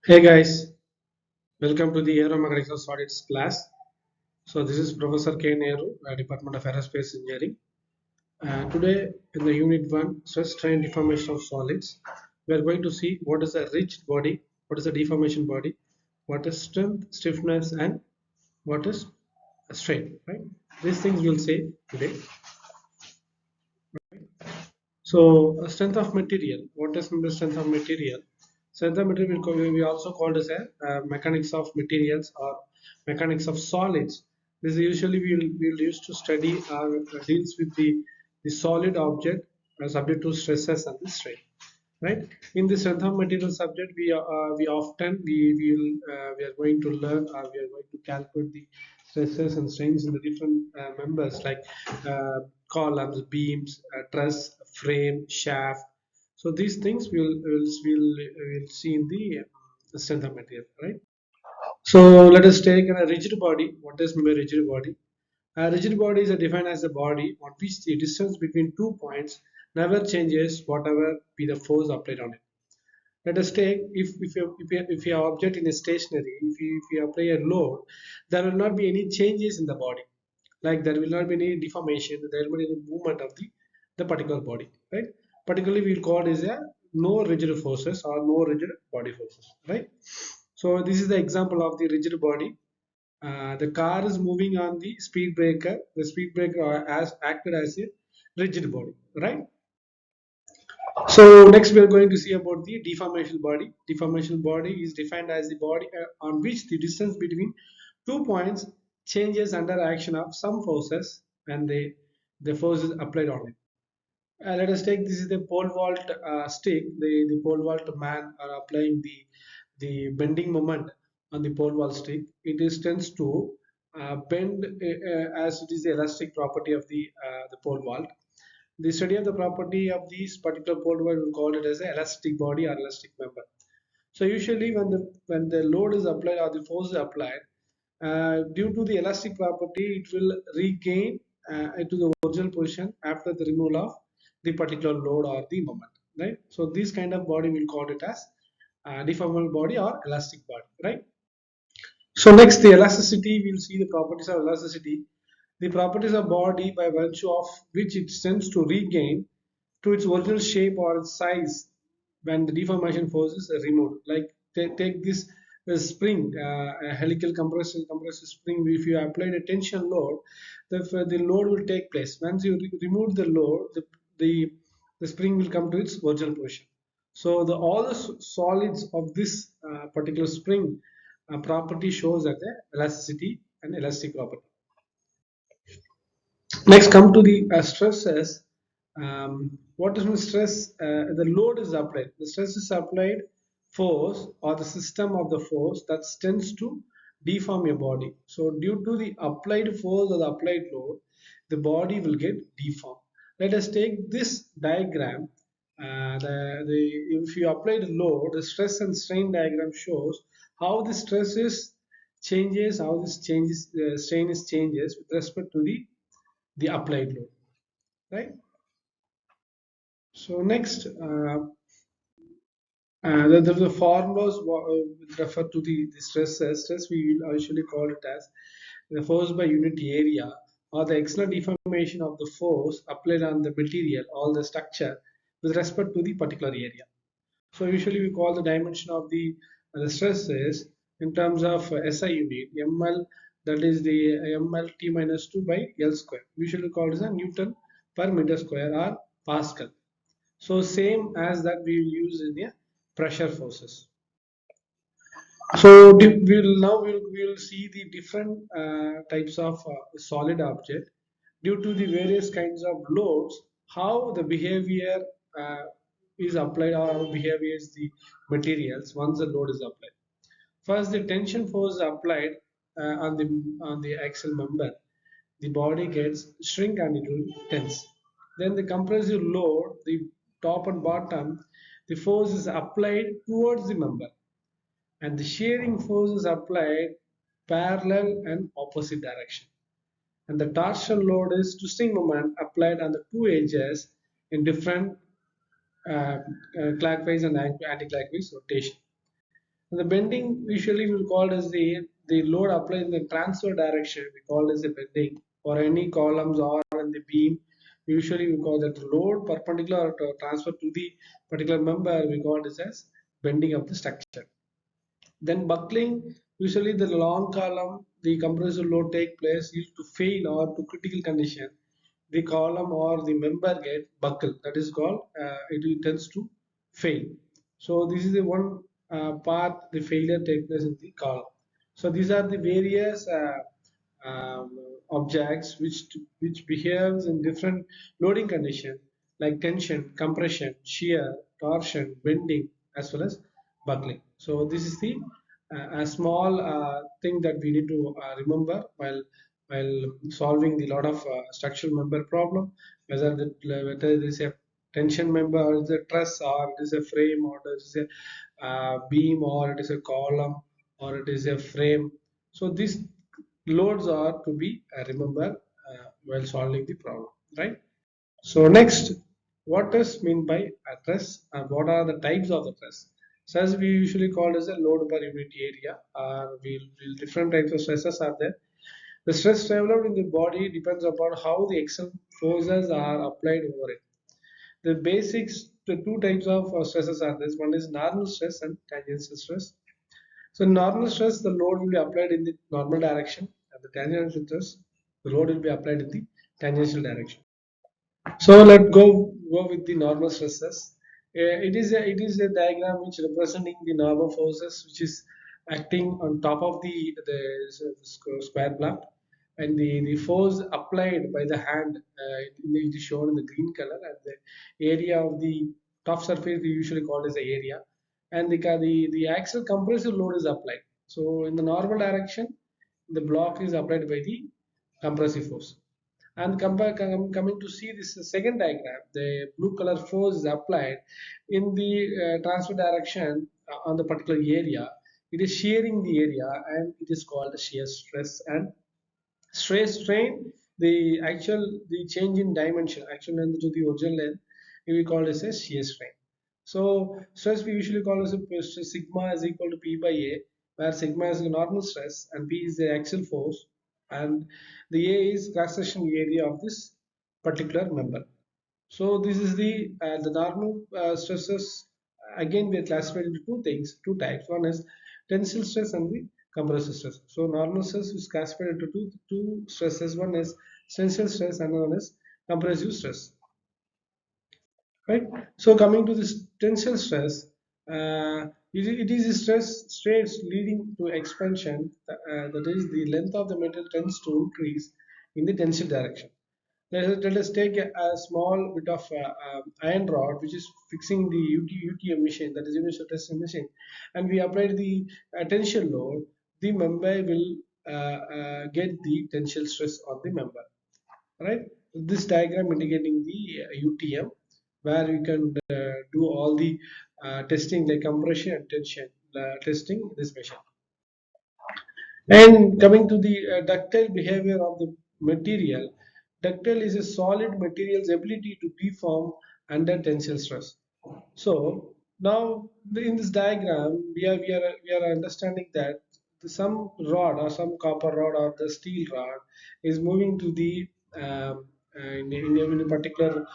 Hey guys, welcome to the Aero Mechanical Solids class. So this is Professor K. Nehru, Department of Aerospace Engineering. Today in the Unit 1, Stress Strain Deformation of Solids, we are going to see what is a rigid body, what is a deformation body, what is strength, stiffness, and what is a strain. Right? These things we'll say today. So strength of material. What is the strength of material? Strength of material we also called as a mechanics of materials or mechanics of solids. This is usually we'll use to study or deals with the solid object subject to stresses and the strain. Right? In the strength of material subject, we often we are going to learn or we are going to calculate the stresses and strains in the different members like uh, columns, beams, truss, frame, shaft. So these things we'll see in the strength of material, right? So let us take a rigid body. What is meant by rigid body? A rigid body is defined as a body on which the distance between 2 points never changes whatever be the force applied on it. Let us take if your object in a stationary, if you apply a load, there will not be any changes in the body. Like there will not be any deformation, there will be any movement of the particular body, right? Particularly we'll call it as a no rigid forces or no rigid body forces, right? So this is the example of the rigid body. The car is moving on the speed breaker. The speed breaker has acted as a rigid body, right? So next we are going to see about the deformation body. Deformation body is defined as the body on which the distance between 2 points changes under action of some forces and the forces applied on it. Let us take this is the pole vault stick. The pole vault man are applying the bending moment on the pole vault stick. It is tends to bend as it is the elastic property of the pole vault. The study of the property of these particular pole vault will call it as an elastic body or elastic member. So usually when the load is applied or the force is applied, due to the elastic property, it will regain to the original position after the removal of the particular load or the moment. Right. So this kind of body we'll call it as deformable body or elastic body. Right. So next, the elasticity. We'll see the properties of elasticity. The properties of body by virtue of which it tends to regain to its original shape or its size when the deformation force is removed. Like take this spring, a helical compressive spring. If you applied a tension load, the load will take place. Once you remove the load, the the spring will come to its original position. So all the solids of this particular spring property shows that the elasticity and elastic property. Next, come to the stresses. What is mean stress? The load is applied. The stress is applied force or the system of the force that tends to deform your body. So, due to the applied force or the applied load, the body will get deformed. Let us take this diagram. If you apply the load, the stress and strain diagram shows how the stress is changes, how this changes, strain is changes with respect to the applied load, right? So next, the formulas refer to the stresses. Stress we will usually call it as the force by unit area or the external deformation of the force applied on the material or the structure with respect to the particular area. So usually we call the dimension of the stresses in terms of SI unit, ml, that is the ml t minus 2 by L square. Usually called as a Newton per meter square or Pascal. So same as that we will use in the pressure forces. So we'll see the different types of solid object due to the various kinds of loads, how the behavior uh, is applied or how behavior is the materials once the load is applied. First, the tension force is applied on the axial member. The body gets shrink and it will tense. Then the compressive load, the top and bottom, the force is applied towards the member and the shearing force is applied parallel and opposite direction. And the torsion load is twisting moment applied on the two edges in different clockwise and anti-clockwise rotation. The bending usually we call as the load applied in the transfer direction. We call as a bending for any columns or in the beam. Usually we call that load perpendicular to transfer to the particular member. We call this as bending of the structure. Then buckling, usually the long column, the compressive load take place used to fail or to critical condition. The column or the member get buckle. That is called it tends to fail. So this is the one part the failure take place in the column. So these are the various um, objects which behaves in different loading condition like tension, compression, shear, torsion, bending, as well as buckling. So this is the a small thing that we need to remember while solving the lot of structural member problem, whether it is a tension member or it is a truss or it is a frame or it is a beam or it is a column or it is a frame. So these loads are to be remembered while solving the problem, right? So next, what does mean by a truss and what are the types of the truss? So as we usually call as a load per unit area, different types of stresses are there. The stress developed in the body depends upon how the external forces are applied over it. The basics, the two types of stresses are this. One is normal stress and tangential stress. So in normal stress, the load will be applied in the normal direction, and the tangential stress, the load will be applied in the tangential direction. So let's go with the normal stresses. It is a diagram which representing the normal forces which is acting on top of the square block, and the force applied by the hand it is shown in the green color, and the area of the top surface we usually call as the area, and the actual compressive load is applied. So in the normal direction, the block is applied by the compressive force. And coming to see this second diagram, the blue color force is applied in the transfer direction on the particular area. It is shearing the area and it is called shear stress. And stress strain, the change in dimension, actual length to the original length, we call this as shear strain. So stress we usually call as a sigma is equal to P by A, where sigma is the normal stress and P is the axial force, and the A is cross-section area of this particular member. So this is the normal stresses. Again, we are classified into two things, two types. One is tensile stress and the compressive stress. So normal stress is classified into two stresses. One is tensile stress and one is compressive stress. Right. So coming to this tensile stress, it is a stress strains leading to expansion. That is, the length of the metal tends to increase in the tensile direction. Let us take a small bit of iron rod which is fixing the UTM machine, that is universal testing machine, and we apply the tensile load. The member will get the tensile stress on the member, right? This diagram indicating the UTM, where you can do all the testing like compression and tension testing this machine. And coming to the ductile behavior of the material, ductile is a solid material's ability to deform under tensile stress. So now in this diagram, we are understanding that some rod or some copper rod or the steel rod is moving to the in a particular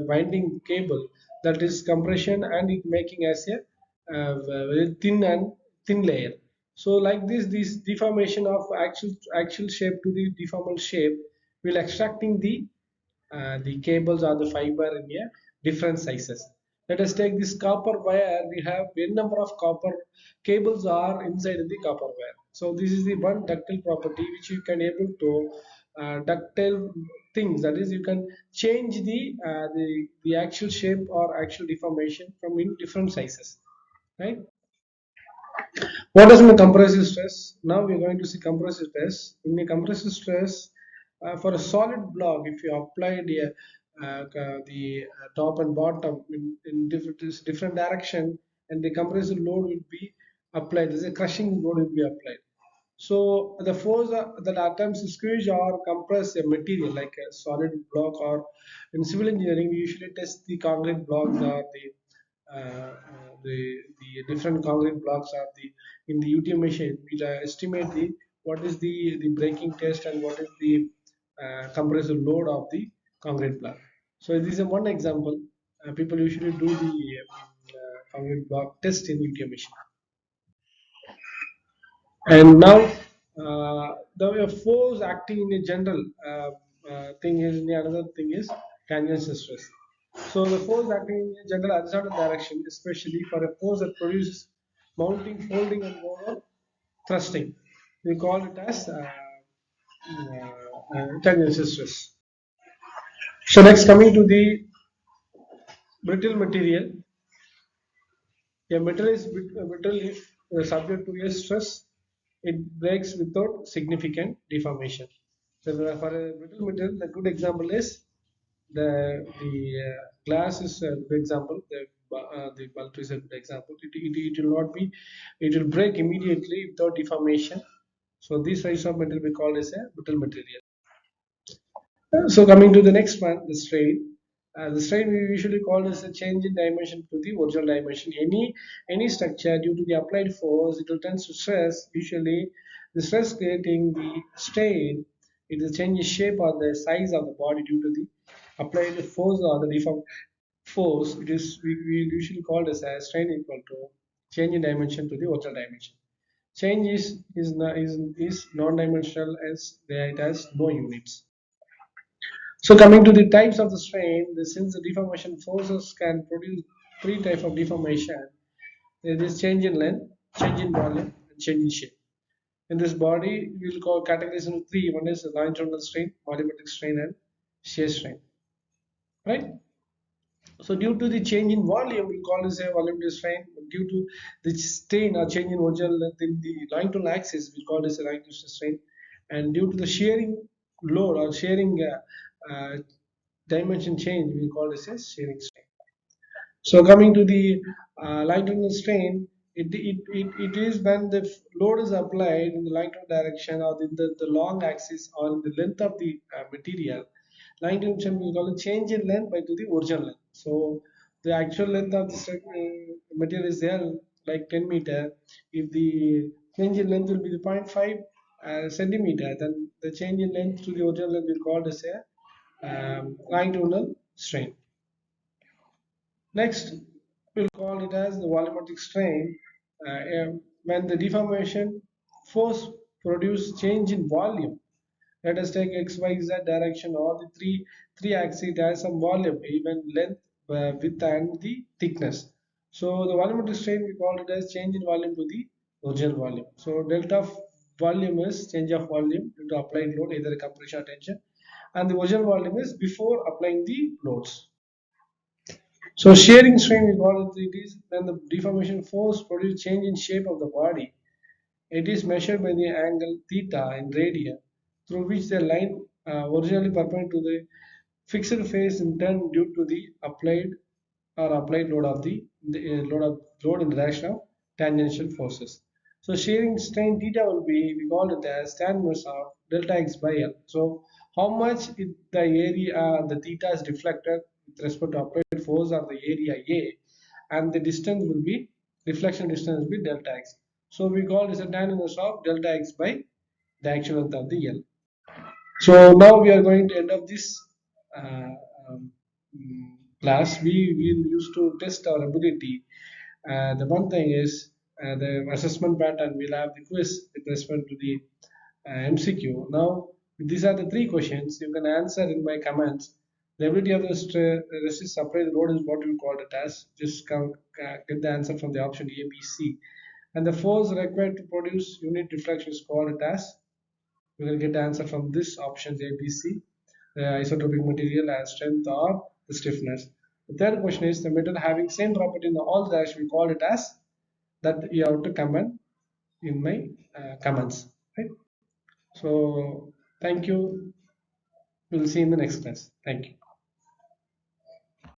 winding cable, that is compression, and it making as a very thin layer. So like this deformation of actual shape to the deformal shape will extracting the cables or the fiber in a different sizes. Let us take this copper wire. We have n number of copper cables are inside the copper wire. So this is the one ductile property which you can able to ductile things. That is, you can change the actual shape or actual deformation from in different sizes, right? What is my compressive stress? Now we are going to see compressive stress. In the compressive stress, for a solid block, if you apply the top and bottom in different direction, and the compressive load will be applied. There's a crushing load will be applied. So the force that attempts to squeeze or compress a material like a solid block, or in civil engineering we usually test the concrete blocks or the the different concrete blocks are the in the UTM machine. We estimate the what is the breaking test and what is the compressive load of the concrete block. So this is one example. People usually do the concrete block test in UTM machine. And now the force acting in a general thing is the another thing is tangential stress. So the force acting in a general horizontal direction, especially for a force that produces mounting, folding, and overall thrusting, we call it as tangential stress. So next, coming to the brittle material, a metal is brittle if subject to a stress, it breaks without significant deformation. So for a brittle metal, the good example is the glass is a good example. The bulb is a good example. It will not be, it will break immediately without deformation. So this size of metal we call as a brittle material. So coming to the next one, the strain. The strain we usually call as a change in dimension to the original dimension. Any structure due to the applied force, it will tend to stress. Usually, the stress creating the strain, it will change the shape or the size of the body due to the applied force or the deform force. It is we usually call as a strain equal to change in dimension to the original dimension. Change is non-dimensional as it has no units. So coming to the types of the strain, since the deformation forces can produce three types of deformation, there is change in length, change in volume, and change in shape. In this body, we will call categories into three. One is the longitudinal strain, volumetric strain, and shear strain. Right? So due to the change in volume, we call this a volumetric strain. Due to the strain or change in original length in the longitudinal axis, we call this a longitudinal strain. And due to the shearing load or shearing dimension change, we call this a shearing strain. So coming to the longitudinal strain, it is when the load is applied in the longitudinal direction or in the long axis or in the length of the material. Longitudinal strain we call it change in length by to the original length. So the actual length of the material is there like 10 meter. If the change in length will be the 0.5 centimeter, then the change in length to the original length we call as a longitudinal strain. Next, we'll call it as the volumetric strain. When the deformation force produce change in volume. Let us take x, y, z direction. All the three axes it has some volume, even length, width, and the thickness. So the volumetric strain we call it as change in volume to the original volume. So delta of volume is change of volume due to applied load, either compression or tension, and the original volume is before applying the loads. So shearing strain we call it is when the deformation force produces change in shape of the body. It is measured by the angle theta in radian, through which the line originally perpendicular to the fixed face in turn due to the applied load of load in the direction of tangential forces. So shearing strain theta will be we call it as tan inverse of delta x by L. So how much the area the theta is deflected with respect to applied force of the area A, and the distance will be deflection distance will be delta x. So we call this a tan inverse of delta x by the actual length of the L. So now we are going to end up this uh, um, class. We used to test our ability. The one thing is the assessment pattern. We'll have the quiz with respect to the MCQ. Now these are the three questions you can answer in my comments. The ability of the resist supply the load is what we call it as. Just get the answer from the option A, B, C. And the force required to produce unit deflection is called it as. We will get the answer from this options A, B, C. The isotopic material as strength or the stiffness. The third question is the metal having same property in all the directions. We call it as that you have to comment in my comments. Right? So thank you. We'll see you in the next class. Thank you.